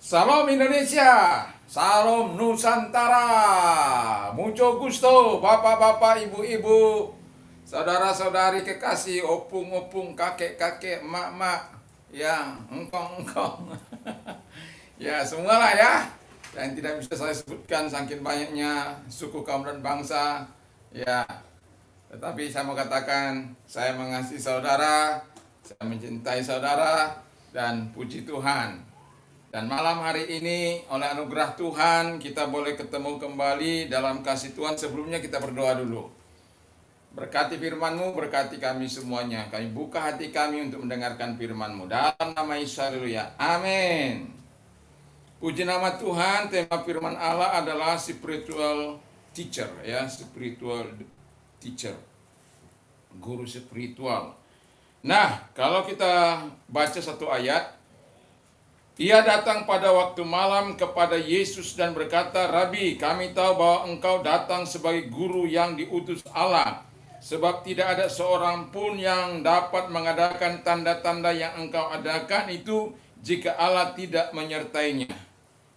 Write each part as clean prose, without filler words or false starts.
Salam Indonesia, salam Nusantara, mucho gusto, bapak-bapak, ibu-ibu, saudara-saudari kekasih, opung-opung, kakek-kakek, emak-emak, ya, engkong-engkong, ya semualah ya, yang tidak bisa saya sebutkan saking banyaknya suku, kaum, dan bangsa, ya, tetapi saya mau katakan, saya mengasihi saudara, saya mencintai saudara, dan puji Tuhan. Dan malam hari ini oleh anugerah Tuhan kita boleh ketemu kembali dalam kasih Tuhan. Sebelumnya kita berdoa dulu. Berkati firman-Mu, berkati kami semuanya. Kami buka hati kami untuk mendengarkan firman-Mu. Dalam nama Yesus, haleluya. Amin. Puji nama Tuhan, tema firman Allah adalah spiritual teacher, ya, spiritual teacher. Guru spiritual. Nah, kalau kita baca satu ayat, ia datang pada waktu malam kepada Yesus dan berkata, "Rabi, kami tahu bahwa engkau datang sebagai guru yang diutus Allah, sebab tidak ada seorang pun yang dapat mengadakan tanda-tanda yang engkau adakan itu jika Allah tidak menyertainya."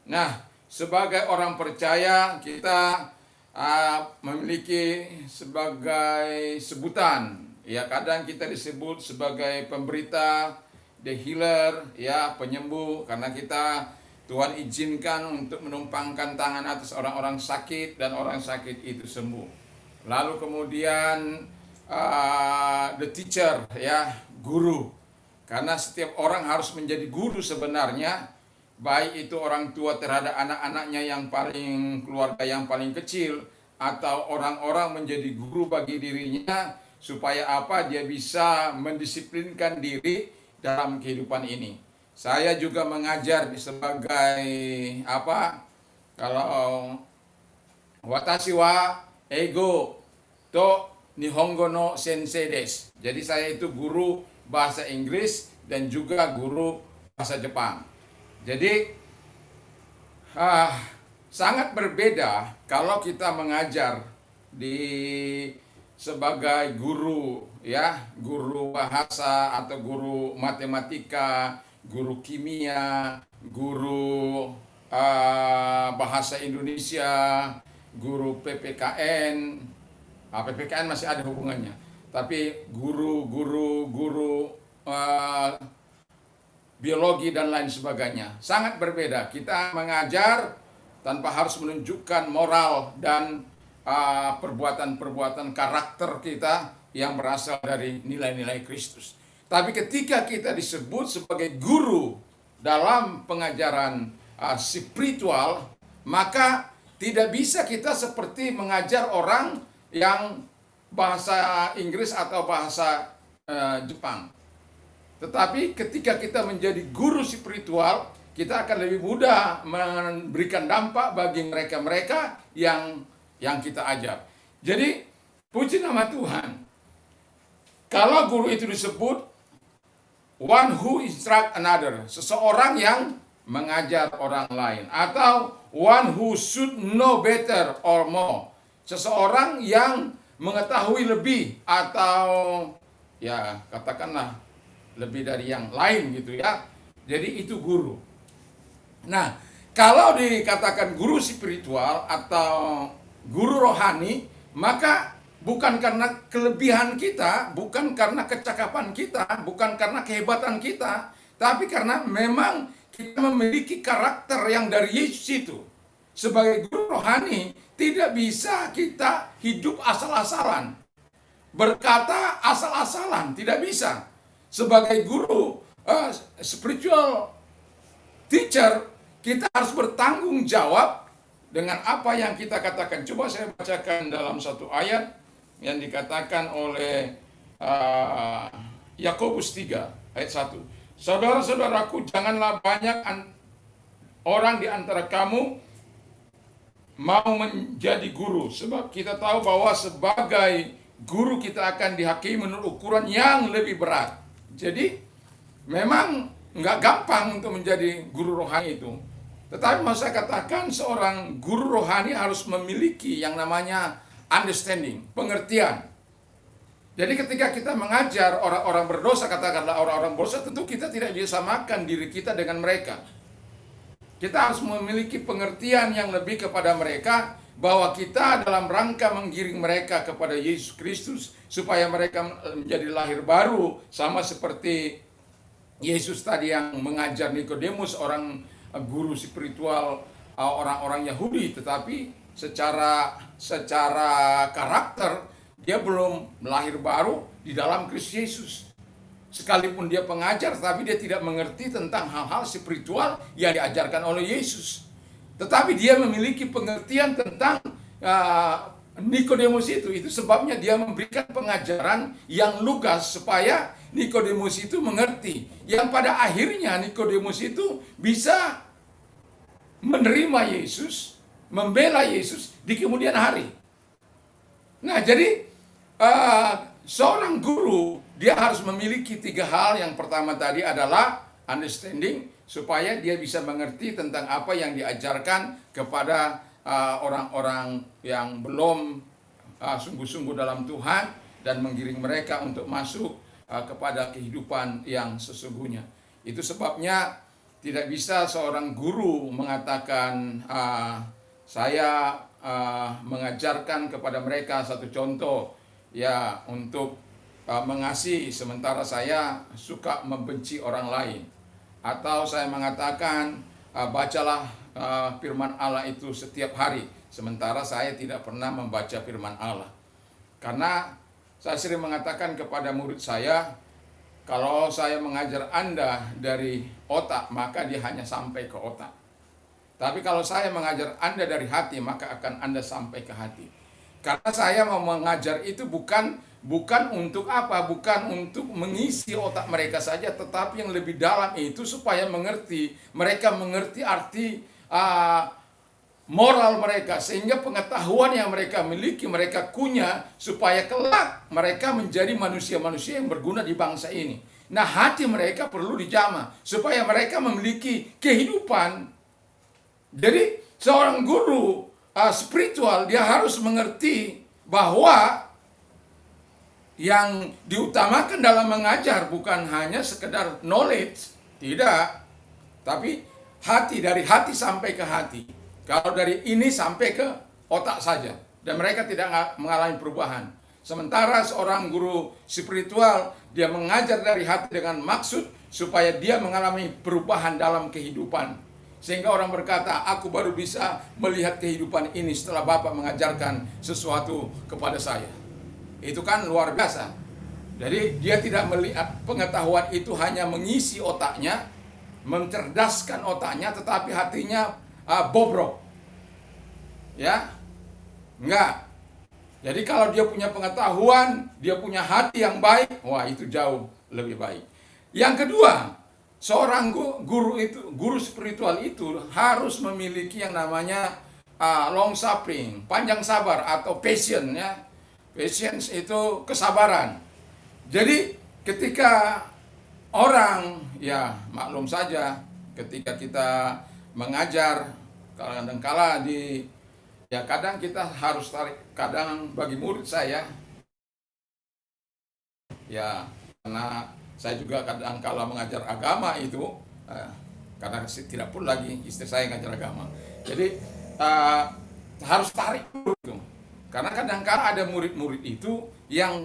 Nah, sebagai orang percaya kita memiliki sebagai sebutan, ya kadang kita disebut sebagai pemberita, the healer, ya penyembuh, karena kita Tuhan izinkan untuk menumpangkan tangan atas orang-orang sakit dan orang sakit itu sembuh. Lalu kemudian the teacher, ya guru, karena setiap orang harus menjadi guru sebenarnya, baik itu orang tua terhadap anak-anaknya yang paling keluarga yang paling kecil, atau orang-orang menjadi guru bagi dirinya supaya apa dia bisa mendisiplinkan diri dalam kehidupan ini. Saya juga mengajar sebagai apa? Kalau watashi wa eigo to nihongo no sensei desu. Jadi saya itu guru bahasa Inggris dan juga guru bahasa Jepang. Jadi sangat berbeda kalau kita mengajar di sebagai guru, ya guru bahasa atau guru matematika, guru kimia, guru bahasa Indonesia, guru PPKN. PPKN masih ada hubungannya, tapi guru biologi dan lain sebagainya sangat berbeda. Kita mengajar tanpa harus menunjukkan moral dan perbuatan-perbuatan karakter kita yang berasal dari nilai-nilai Kristus. Tapi ketika kita disebut sebagai guru dalam pengajaran spiritual, maka tidak bisa kita seperti mengajar orang yang bahasa Inggris atau bahasa Jepang. Tetapi ketika kita menjadi guru spiritual, kita akan lebih mudah memberikan dampak bagi mereka-mereka yang kita ajar. Jadi, puji nama Tuhan. Kalau guru itu disebut one who instruct another, seseorang yang mengajar orang lain, atau one who should know better or more, seseorang yang mengetahui lebih atau ya katakanlah lebih dari yang lain gitu ya. Jadi itu guru. Nah, kalau dikatakan guru spiritual atau guru rohani, maka bukan karena kelebihan kita, bukan karena kecakapan kita, bukan karena kehebatan kita, tapi karena memang kita memiliki karakter yang dari Yesus itu. Sebagai guru rohani, tidak bisa kita hidup asal-asalan, berkata asal-asalan, tidak bisa. Sebagai guru spiritual teacher, kita harus bertanggung jawab dengan apa yang kita katakan. Coba saya bacakan dalam satu ayat yang dikatakan oleh Yakobus 3 ayat 1. "Saudara-saudaraku, janganlah banyak orang di antara kamu mau menjadi guru, sebab kita tahu bahwa sebagai guru kita akan dihakimi menurut ukuran yang lebih berat." Jadi memang nggak gampang untuk menjadi guru rohani itu. Tetapi mau saya katakan, seorang guru rohani harus memiliki yang namanya understanding, pengertian. Jadi ketika kita mengajar orang-orang berdosa, katakanlah orang-orang berdosa, tentu kita tidak bisa samakan diri kita dengan mereka. Kita harus memiliki pengertian yang lebih kepada mereka, bahwa kita dalam rangka menggiring mereka kepada Yesus Kristus supaya mereka menjadi lahir baru, sama seperti Yesus tadi yang mengajar Nikodemus, orang guru spiritual orang-orang Yahudi, tetapi secara karakter dia belum lahir baru di dalam Kristus Yesus. Sekalipun dia pengajar, tapi dia tidak mengerti tentang hal-hal spiritual yang diajarkan oleh Yesus. Tetapi dia memiliki pengertian tentang Nikodemus itu. Itu sebabnya dia memberikan pengajaran yang lugas supaya Nikodemus itu mengerti. Yang pada akhirnya Nikodemus itu bisa menerima Yesus, membela Yesus di kemudian hari. Nah, jadi seorang guru dia harus memiliki 3 hal. Yang pertama tadi adalah understanding, supaya dia bisa mengerti tentang apa yang diajarkan kepada orang-orang yang belum sungguh-sungguh dalam Tuhan, dan menggiring mereka untuk masuk kepada kehidupan yang sesungguhnya. Itu sebabnya tidak bisa seorang guru mengatakan saya mengajarkan kepada mereka satu contoh ya untuk mengasihi, sementara saya suka membenci orang lain. Atau saya mengatakan bacalah firman Allah itu setiap hari, sementara saya tidak pernah membaca firman Allah. Karena saya sering mengatakan kepada murid saya, kalau saya mengajar Anda dari otak, maka dia hanya sampai ke otak. Tapi kalau saya mengajar Anda dari hati, maka akan Anda sampai ke hati. Karena saya mau mengajar itu bukan untuk apa? Bukan untuk mengisi otak mereka saja, tetapi yang lebih dalam itu supaya mereka mengerti arti moral mereka, sehingga pengetahuan yang mereka miliki, mereka kunyah, supaya kelak mereka menjadi manusia-manusia yang berguna di bangsa ini. Nah, hati mereka perlu dijamah supaya mereka memiliki kehidupan. Jadi seorang guru spiritual dia harus mengerti bahwa yang diutamakan dalam mengajar bukan hanya sekedar knowledge, tidak, tapi hati, dari hati sampai ke hati. Kalau dari ini sampai ke otak saja, dan mereka tidak mengalami perubahan. Sementara seorang guru spiritual dia mengajar dari hati dengan maksud supaya dia mengalami perubahan dalam kehidupan. Sehingga orang berkata, aku baru bisa melihat kehidupan ini setelah Bapak mengajarkan sesuatu kepada saya. Itu kan luar biasa. Jadi dia tidak melihat pengetahuan itu hanya mengisi otaknya, mencerdaskan otaknya, tetapi hatinya bobrok. Ya, enggak. Jadi kalau dia punya pengetahuan, dia punya hati yang baik, wah itu jauh lebih baik. Yang kedua, seorang guru spiritual itu harus memiliki yang namanya long suffering, panjang sabar, atau patience ya. Patience itu kesabaran. Jadi ketika orang, ya maklum saja, ketika kita mengajar, kadang-kala kadang kita harus tarik, kadang bagi murid saya, ya karena saya juga kadang-kala mengajar agama itu, karena tidak pun lagi istri saya ngajar agama. Jadi harus tarik dulu. Karena kadang-kala ada murid-murid itu yang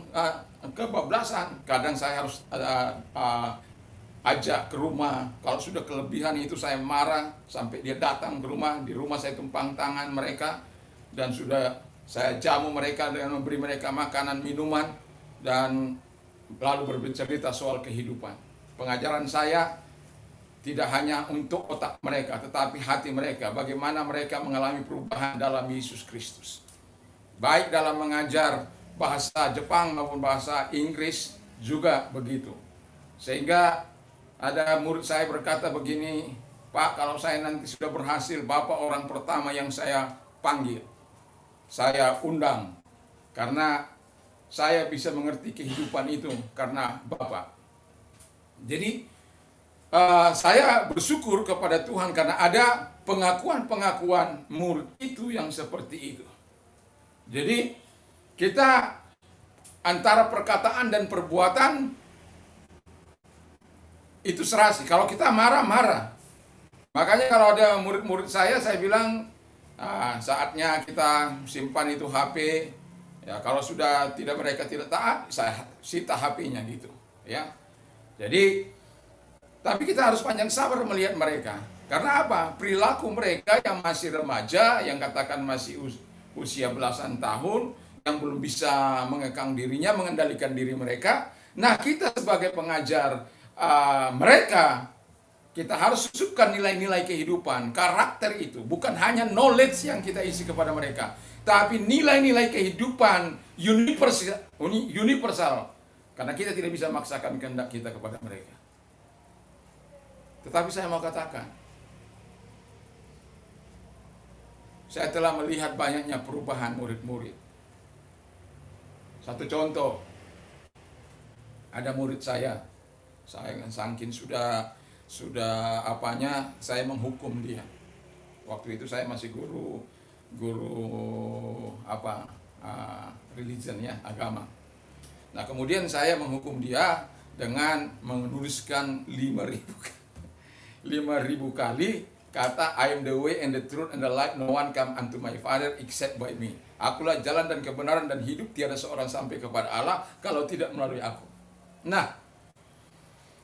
kebablasan. Kadang saya harus ajak ke rumah. Kalau sudah kelebihan itu saya marah sampai dia datang ke rumah. Di rumah saya tumpang tangan mereka, dan sudah saya jamu mereka dengan memberi mereka makanan, minuman, dan lalu bercerita soal kehidupan. Pengajaran saya tidak hanya untuk otak mereka, tetapi hati mereka. Bagaimana mereka mengalami perubahan dalam Yesus Kristus. Baik dalam mengajar bahasa Jepang maupun bahasa Inggris juga begitu. Sehingga ada murid saya berkata begini, Pak, kalau saya nanti sudah berhasil, Bapak orang pertama yang saya panggil, saya undang, karena saya bisa mengerti kehidupan itu karena Bapak. Jadi saya bersyukur kepada Tuhan karena ada pengakuan-pengakuan murid itu yang seperti itu. Jadi kita antara perkataan dan perbuatan itu serasi. Kalau kita marah-marah, Makanya kalau ada murid-murid saya bilang, saatnya kita simpan itu HP. Ya, kalau sudah mereka tidak taat, saya sita HP-nya gitu. Ya, jadi tapi kita harus panjang sabar melihat mereka. Karena apa? Perilaku mereka yang masih remaja, yang katakan masih usia belasan tahun, yang belum bisa mengekang dirinya, mengendalikan diri mereka. Nah, kita sebagai pengajar mereka, kita harus susupkan nilai-nilai kehidupan, karakter itu. Bukan hanya knowledge yang kita isi kepada mereka, tapi nilai-nilai kehidupan universal. Karena kita tidak bisa memaksakan kehendak kita kepada mereka. Tetapi saya mau katakan, saya telah melihat banyaknya perubahan murid-murid. Satu contoh, ada murid saya saking sudah apanya, saya menghukum dia. Waktu itu saya masih guru religion ya, agama. Nah, kemudian saya menghukum dia dengan menuliskan 5.000 kali kata, I am the way and the truth and the life, no one come unto my Father except by me. Akulah jalan dan kebenaran dan hidup, tiada seorang sampai kepada Allah kalau tidak melalui aku. Nah,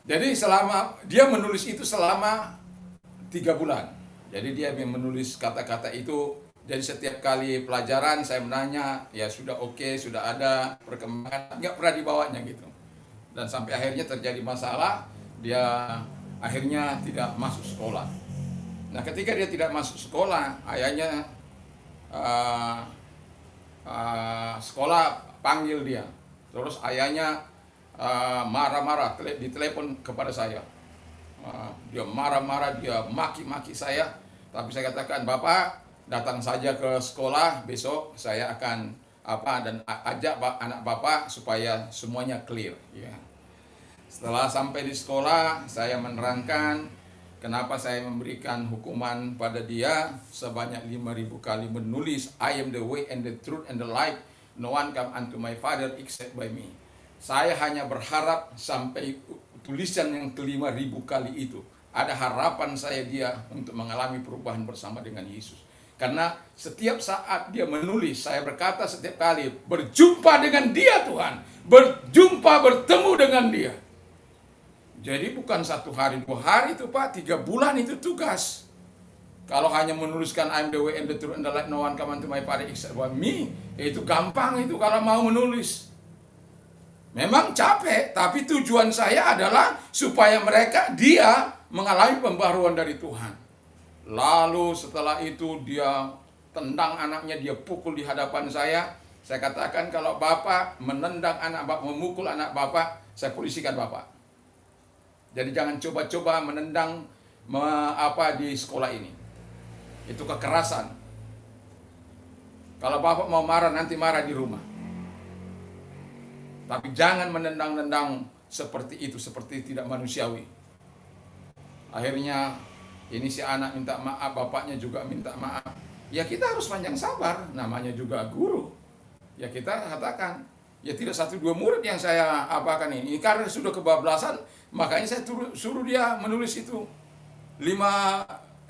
jadi selama dia menulis itu selama 3 bulan. Jadi dia menulis kata-kata itu. Jadi setiap kali pelajaran saya menanya, ya sudah oke, sudah ada perkembangan, nggak pernah dibawanya gitu. Dan sampai akhirnya terjadi masalah, dia akhirnya tidak masuk sekolah. Nah, ketika dia tidak masuk sekolah, ayahnya sekolah panggil dia. Terus ayahnya marah-marah, ditelepon kepada saya. Dia marah-marah, dia maki-maki saya. Tapi saya katakan, Bapak datang saja ke sekolah, besok saya akan dan ajak anak Bapak supaya semuanya clear. Ya. Setelah sampai di sekolah, saya menerangkan kenapa saya memberikan hukuman pada dia sebanyak 5.000 kali menulis, I am the way and the truth and the life, no one come unto my Father except by me. Saya hanya berharap sampai tulisan yang ke-5.000 kali itu, ada harapan saya dia untuk mengalami perubahan bersama dengan Yesus. Karena setiap saat dia menulis, saya berkata setiap kali, berjumpa dengan dia Tuhan, bertemu dengan dia. Jadi bukan 1 hari, 2 hari itu Pak, 3 bulan itu tugas. Kalau hanya menuliskan I'm the way and the truth and the life, no one come unto my Father except by me, itu gampang itu kalau mau menulis. Memang capek, tapi tujuan saya adalah supaya dia mengalami pembaruan dari Tuhan. Lalu setelah itu dia tendang anaknya, dia pukul di hadapan saya. Saya katakan kalau Bapak menendang anak Bapak, memukul anak Bapak, saya polisikan Bapak. Jadi jangan coba-coba menendang di sekolah ini. Itu kekerasan. Kalau Bapak mau marah, nanti marah di rumah. Tapi jangan menendang-nendang seperti itu, seperti tidak manusiawi. Akhirnya ini si anak minta maaf, bapaknya juga minta maaf. Ya kita harus panjang sabar, namanya juga guru. Ya kita katakan, ya tidak 1-2 murid yang saya apakan ini. Karena sudah kebablasan, makanya saya suruh dia menulis itu 5.000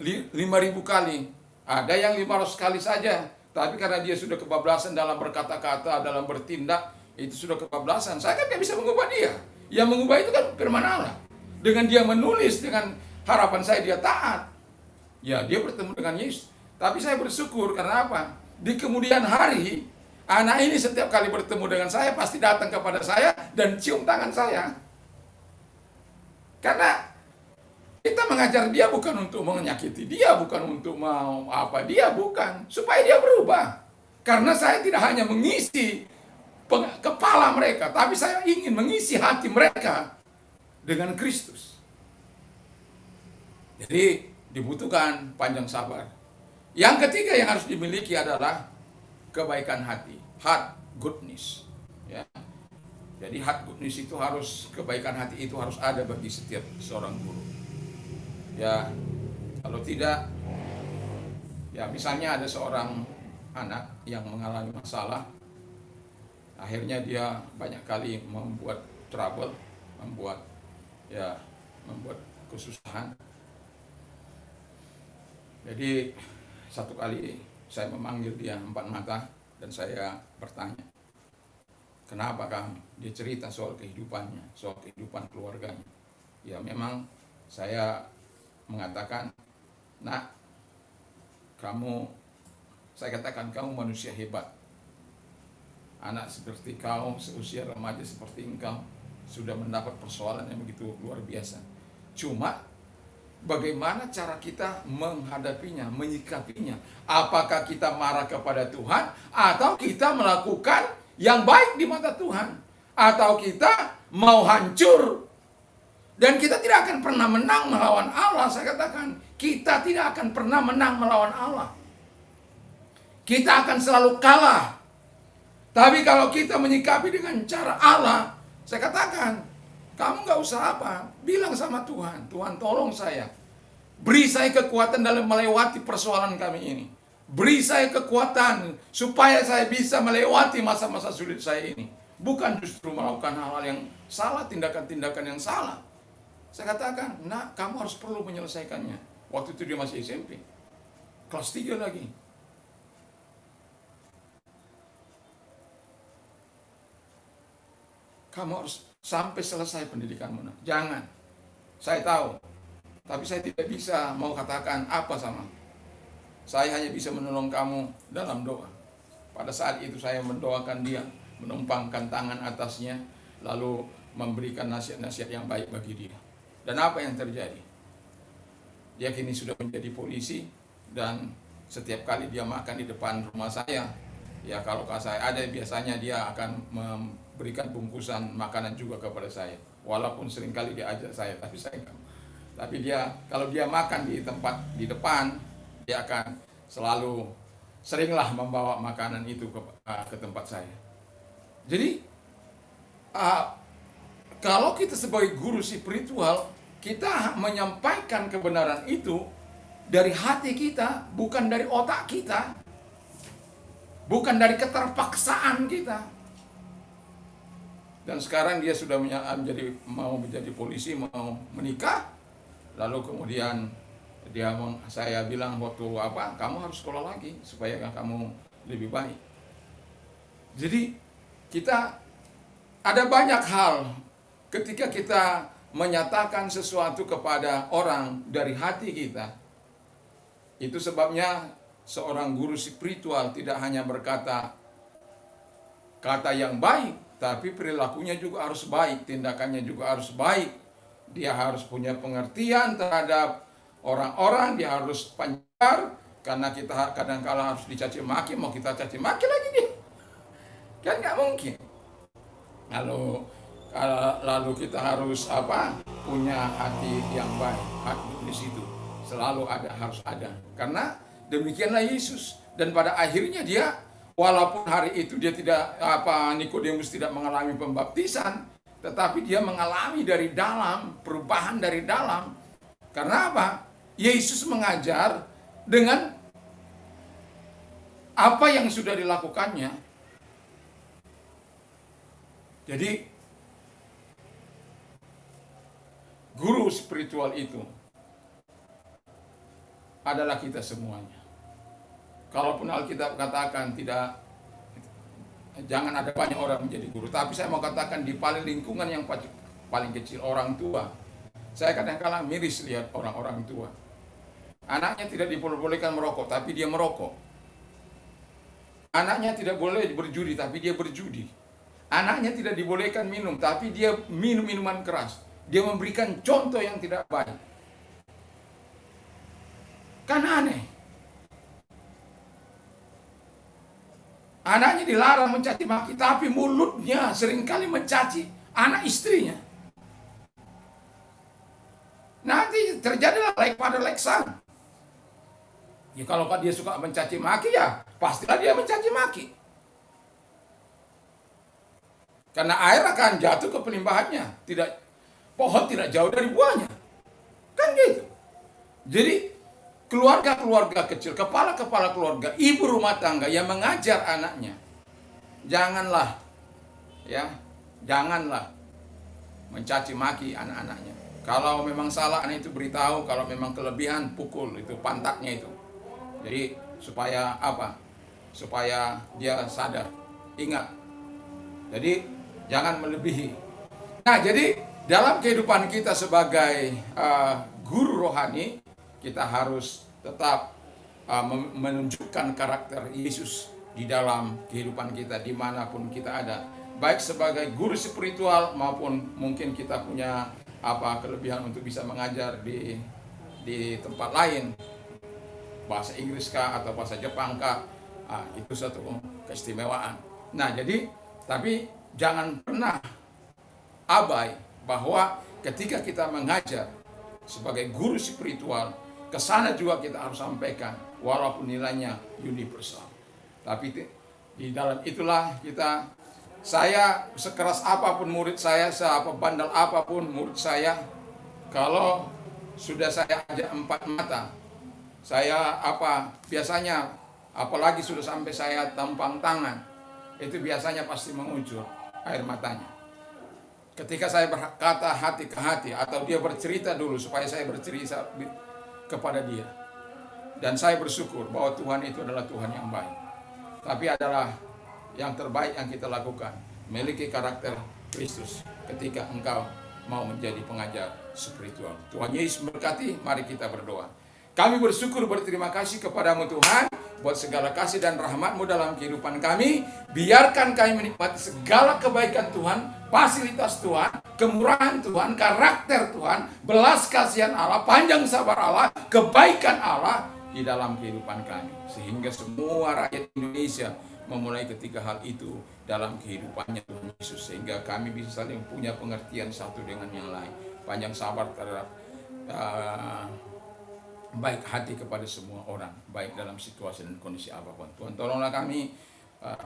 kali. Ada yang 500 kali saja. Tapi karena dia sudah kebablasan dalam berkata-kata, dalam bertindak, itu sudah kebablasan. Saya kan tidak bisa mengubah dia. Yang mengubah itu kan firman Allah. Dengan dia menulis, dengan harapan saya dia taat. Ya dia bertemu dengan Yesus. Tapi saya bersyukur karena apa? Di kemudian hari, anak ini setiap kali bertemu dengan saya pasti datang kepada saya dan cium tangan saya. Karena kita mengajar dia bukan untuk menyakiti dia, bukan untuk dia, bukan. Supaya dia berubah. Karena saya tidak hanya mengisi kepala mereka, tapi saya ingin mengisi hati mereka dengan Kristus. Jadi dibutuhkan panjang sabar. Yang ketiga yang harus dimiliki adalah kebaikan hati, heart goodness. Ya. Jadi heart goodness itu harus, kebaikan hati itu harus ada bagi setiap seorang guru. Ya, kalau tidak, ya misalnya ada seorang anak yang mengalami masalah, akhirnya dia banyak kali membuat trouble, membuat kesusahan. Jadi satu kali saya memanggil dia empat mata dan saya bertanya, kenapa kamu? Dia cerita soal kehidupannya, soal kehidupan keluarganya. Ya memang saya mengatakan, nak, saya katakan kamu manusia hebat. Anak seperti kau, seusia remaja seperti engkau, sudah mendapat persoalan yang begitu luar biasa. Cuma bagaimana cara kita menghadapinya, menyikapinya? Apakah kita marah kepada Tuhan, atau kita melakukan yang baik di mata Tuhan, atau kita mau hancur? Dan kita tidak akan pernah menang melawan Allah. Saya katakan, kita tidak akan pernah menang melawan Allah. Kita akan selalu kalah. Tapi kalau kita menyikapi dengan cara Allah, saya katakan, kamu gak usah apa, bilang sama Tuhan, Tuhan tolong saya, beri saya kekuatan dalam melewati persoalan kami ini. Beri saya kekuatan supaya saya bisa melewati masa-masa sulit saya ini. Bukan justru melakukan hal-hal yang salah, tindakan-tindakan yang salah. Saya katakan, nak, kamu harus perlu menyelesaikannya. Waktu itu dia masih SMP, kelas 3 lagi. Kamu harus sampai selesai pendidikanmu. Nah, jangan. Saya tahu, tapi saya tidak bisa mau katakan apa sama. Saya hanya bisa menolong kamu dalam doa. Pada saat itu saya mendoakan dia, menumpangkan tangan atasnya, lalu memberikan nasihat-nasihat yang baik bagi dia. Dan apa yang terjadi? Dia kini sudah menjadi polisi, dan setiap kali dia makan di depan rumah saya, ya kalau saya ada, biasanya dia akan memberikan bungkusan makanan juga kepada saya. Walaupun seringkali dia ajak saya, tapi saya enggak. Tapi dia, kalau dia makan di tempat di depan, dia akan selalu seringlah membawa makanan itu ke tempat saya. Jadi kalau kita sebagai guru spiritual, kita menyampaikan kebenaran itu dari hati kita, bukan dari otak kita, bukan dari keterpaksaan kita. Dan sekarang dia sudah mau menjadi polisi, mau menikah. Lalu kemudian saya bilang waktu kamu harus sekolah lagi supaya kamu lebih baik. Jadi kita ada banyak hal ketika kita menyatakan sesuatu kepada orang dari hati kita. Itu sebabnya seorang guru spiritual tidak hanya berkata kata yang baik, tapi perilakunya juga harus baik, tindakannya juga harus baik. Dia harus punya pengertian terhadap orang-orang, dia harus pancar, karena kita kadang-kala harus dicaci maki, mau kita caci maki lagi dia. Kan nggak mungkin. Lalu kita harus punya hati yang baik. Hati di situ selalu harus ada. Karena demikianlah Yesus. Dan pada akhirnya dia, walaupun hari itu dia tidak Nikodemus tidak mengalami pembaptisan, tetapi dia mengalami dari dalam, perubahan dari dalam. Karena apa? Yesus mengajar dengan apa yang sudah dilakukannya. Jadi guru spiritual itu adalah kita semuanya. Kalaupun Alkitab katakan jangan ada banyak orang menjadi guru, tapi saya mau katakan di paling lingkungan yang paling kecil, orang tua. Saya kadang-kadang miris lihat orang-orang tua. Anaknya tidak diperbolehkan merokok, tapi dia merokok. Anaknya tidak boleh berjudi, tapi dia berjudi. Anaknya tidak dibolehkan minum, tapi dia minum minuman keras. Dia memberikan contoh yang tidak baik. Kan aneh. Anaknya dilarang mencaci maki, tapi mulutnya seringkali mencaci anak istrinya. Nanti terjadilah like pada leksan. Ya kalau dia suka mencaci maki, ya pastilah dia mencaci maki. Karena air akan jatuh ke pelimbahannya. Pohon tidak jauh dari buahnya. Kan gitu. Jadi keluarga-keluarga kecil, kepala-kepala keluarga, ibu rumah tangga yang mengajar anaknya, janganlah mencaci maki anak-anaknya. Kalau memang salah, anak itu beritahu. Kalau memang kelebihan, pukul itu pantatnya itu. Jadi supaya apa? Supaya dia sadar, ingat. Jadi jangan melebihi. Nah, jadi dalam kehidupan kita sebagai guru rohani, kita harus tetap menunjukkan karakter Yesus di dalam kehidupan kita dimanapun kita ada. Baik sebagai guru spiritual maupun mungkin kita punya kelebihan untuk bisa mengajar di tempat lain, bahasa Inggris kah atau bahasa Jepang kah, itu satu keistimewaan. Nah, jadi tapi jangan pernah abai bahwa ketika kita mengajar sebagai guru spiritual, ke sana juga kita harus sampaikan walaupun nilainya universal. Tapi di dalam itulah saya sekeras apapun murid saya, seapa bandel apapun murid saya, kalau sudah saya ajak 4 mata, saya biasanya apalagi sudah sampai saya tampang tangan, itu biasanya pasti mengucur air matanya. Ketika saya berkata hati ke hati atau dia bercerita dulu supaya saya bercerita kepada dia. Dan saya bersyukur bahwa Tuhan itu adalah Tuhan yang baik. Tapi adalah yang terbaik yang kita lakukan, memiliki karakter Kristus ketika engkau mau menjadi pengajar spiritual. Tuhan Yesus memberkati, mari kita berdoa. Kami bersyukur berterima kasih kepadamu Tuhan, buat segala kasih dan rahmat-Mu dalam kehidupan kami. Biarkan kami menikmati segala kebaikan Tuhan, fasilitas Tuhan, kemurahan Tuhan, karakter Tuhan, belas kasihan Allah, panjang sabar Allah, kebaikan Allah di dalam kehidupan kami. Sehingga semua rakyat Indonesia memulai ketiga hal itu dalam kehidupannya Tuhan Yesus. Sehingga kami bisa saling punya pengertian satu dengan yang lain. Panjang sabar terhadap baik hati kepada semua orang, baik dalam situasi dan kondisi apapun. Tuhan tolonglah kami,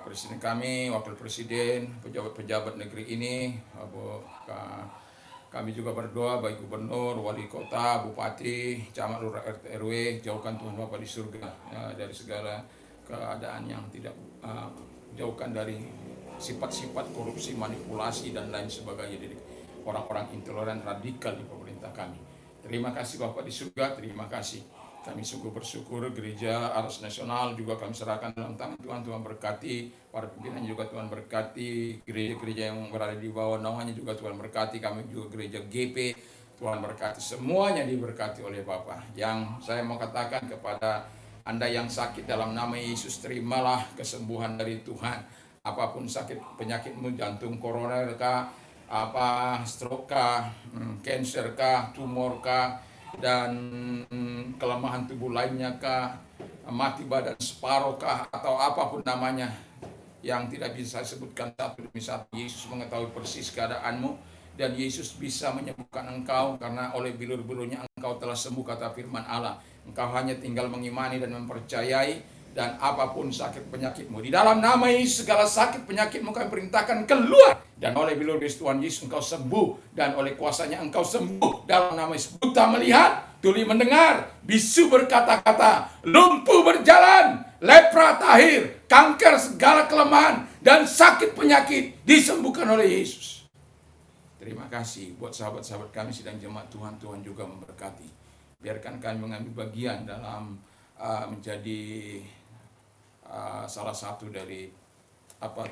presiden kami, wakil presiden, pejabat-pejabat negeri ini. Kami juga berdoa baik gubernur, wali kota, bupati, camat, lurah, RT, RW, jauhkan Tuhan Bapa di surga dari segala keadaan yang tidak, jauhkan dari sifat-sifat korupsi, manipulasi dan lain sebagainya dari orang-orang intoleran radikal di pemerintah kami. Terima kasih Bapak di surga, terima kasih. Kami sungguh bersyukur gereja Aras Nasional juga kami serahkan dalam tangan Tuhan. Tuhan berkati, para pimpinan juga Tuhan berkati, gereja-gereja yang berada di bawah naungannya juga Tuhan berkati. Kami juga gereja GP, Tuhan berkati, semuanya diberkati oleh Bapak. Yang saya mau katakan kepada Anda yang sakit dalam nama Yesus, terimalah kesembuhan dari Tuhan. Apapun sakit penyakitmu, jantung koroner kah, stroke kah, cancer kah, tumor kah, dan kelemahan tubuh lainnya kah, mati badan separuh kah, atau apapun namanya yang tidak bisa saya sebutkan satu demi satu. Yesus mengetahui persis keadaanmu dan Yesus bisa menyembuhkan engkau karena oleh bilur-bilurnya engkau telah sembuh, kata firman Allah. Engkau hanya tinggal mengimani dan mempercayai, dan apapun sakit penyakitmu, di dalam nama Yesus segala sakit penyakitmu kami perintahkan keluar, dan oleh bilur Tuhan Yesus engkau sembuh, dan oleh kuasanya engkau sembuh dalam nama Yesus. Buta melihat, tuli mendengar, bisu berkata-kata, lumpuh berjalan, lepra tahir, kanker, segala kelemahan dan sakit penyakit disembuhkan oleh Yesus. Terima kasih buat sahabat-sahabat kami sidang jemaat Tuhan. Tuhan juga memberkati. Biarkan kami mengambil bagian dalam menjadi salah satu dari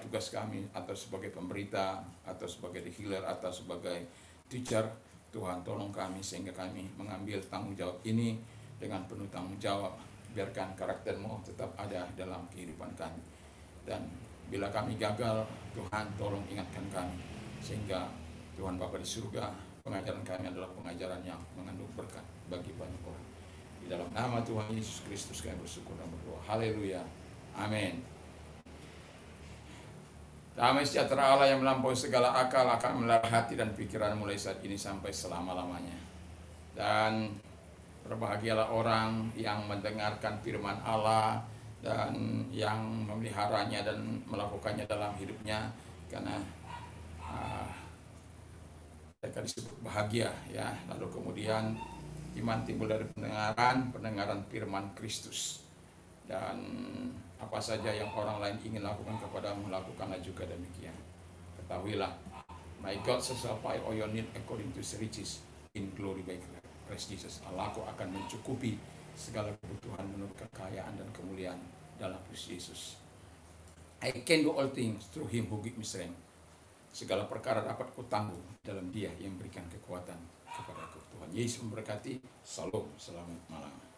tugas kami, atau sebagai pemberita, atau sebagai healer, atau sebagai teacher. Tuhan tolong kami sehingga kami mengambil tanggung jawab ini dengan penuh tanggung jawab. Biarkan karakter-Mu tetap ada dalam kehidupan kami. Dan bila kami gagal, Tuhan tolong ingatkan kami, sehingga Tuhan Bapa di surga, pengajaran kami adalah pengajaran yang mengandung berkat bagi banyak orang. Di dalam nama Tuhan Yesus Kristus kami bersyukur dan berdoa. Haleluya. Amin. Damai sejahtera Allah yang melampaui segala akal akan memelihara hati dan pikiran mulai saat ini sampai selama-lamanya. Dan berbahagialah orang yang mendengarkan firman Allah dan yang memeliharanya dan melakukannya dalam hidupnya, karena mereka disebut bahagia, ya. Lalu kemudian iman timbul dari pendengaran firman Kristus. Dan apa saja yang orang lain ingin lakukan kepadamu, lakukanlah juga demikian. Ketahuilah, my God shall supply all your need according to his riches in glory by Christ Jesus. Allahku akan mencukupi segala kebutuhan menurut kekayaan dan kemuliaan dalam Kristus Yesus. I can do all things through him who give me strength. Segala perkara dapat kutangguh dalam dia yang memberikan kekuatan kepadaku. Tuhan Yesus memberkati. Salam, selamat malam.